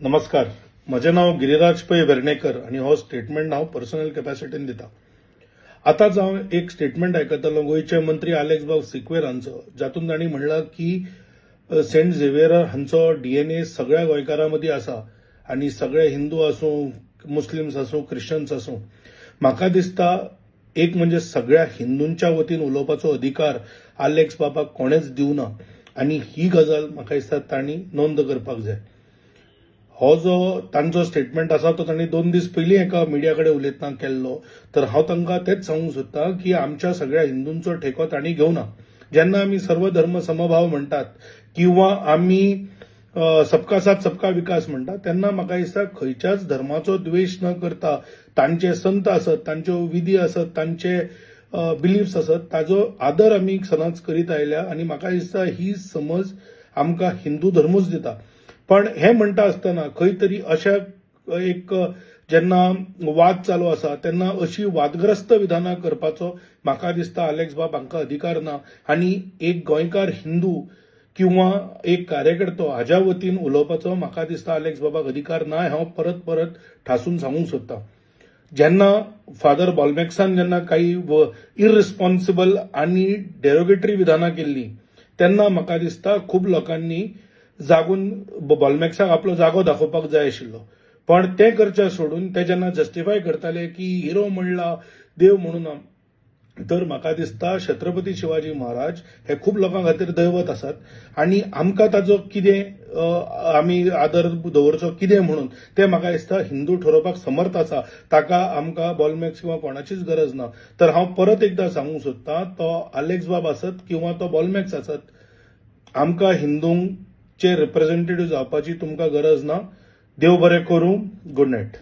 नमस्कार. म्हजें नांव गिरीराज पै वेर्णेकर आणि हो स्टेटमेंट हांव पर्सनल कॅपॅसिटीन दिता. आतांच हांव एक स्टेटमेंट आयकतालो गोंयचे मंत्री आलेक्स बाब सिक्वेर हांचो, जातून तांणी म्हणलां की सेंट झेवियर हांचो डीएनए सगळ्या गोंयकारां मदीं आसा आनी सगळे हिंदू आसूं, मुस्लिम्स आसूं, क्रिश्चन्स आसूं. म्हाका दिसता एक म्हणजे सगळ्या हिंदूंच्या वतीन उलोवपाचो अधिकार आलेक्स बाबाक कोणेच दिवना आनी ही गजाल म्हाका दिसता तांणी नोंद करपाक जाय. हो जो तांचो स्टेटमेंट आसा तो तांणी 2 दीस पयलीं एका मिडिया कडेन उलयतना केल्लो. तर हांव तांकां तेच सांगूंक सोदतां की आमच्या सगळ्या हिंदूंचो ठेको तांणी घेवना. जेन्ना आमी सर्व धर्म समभाव म्हणटात किंवा आमी सबका साथ सबका विकास म्हणटा तेन्ना म्हाका दिसता खंयच्याच धर्माचो द्वेष न करता तांचे संत आसत, तांच्यो विधी आसत, तांचे बिलीफ्स आसत ताजो आदर आमी सदांच करीत आयल्या आनी म्हाका दिसता ही समज आमकां हिंदू धर्मूच दिता. पण हे म्हणटा आसतना खंय तरी अशा एक जेन्ना वाद चालू आसा तेन्ना अशी वादग्रस्त विधानां करपाचो म्हाका दिसता आलेक्स बाब हांकां अधिकार ना आनी एक गोंयकार हिंदू किंवा एक कार्यकर्तो हाज्या वतीन उलोवपाचो म्हाका दिसता आलेक्स बाबाक अधिकार ना. हांव परत परत ठासून सांगूंक सोदतां. जेन्ना फादर बॉलमॅक्सान जेन्ना काही इररिस्पॉन्सिबल आनी डेरोगेटरी विधानां केल्ली तेन्ना म्हाका दिसता खूब लोकांनी जागून बॉलमॅक्साक आपलो जागो दाखोवपाक जाय आशिल्लो. पण ते करचे सोडून ते जेन्ना जस्टिफाय करताले की हिरो म्हणला देव म्हणून, तर म्हाका दिसता छत्रपती शिवाजी महाराज हे खूब लोकां खातीर दैवत आसात आनी आमकां ताजो कितें आमी आदर दवरचो कितें म्हणून ते म्हाका दिसता हिंदू ठरोवपाक समर्थ आसा. ताका आमकां बॉलमॅक्स किंवा कोणाचीच गरज ना. तर हांव परत एकदां सांगूंक सोदतां तो आलेक्स बाब आसत किंवा तो बॉलमॅक्स आसत, आमकां हिंदूंचे रिप्रेझेंटेटिव्ह जावपाची तुमकां गरज ना. देव बरें करूं. Good night.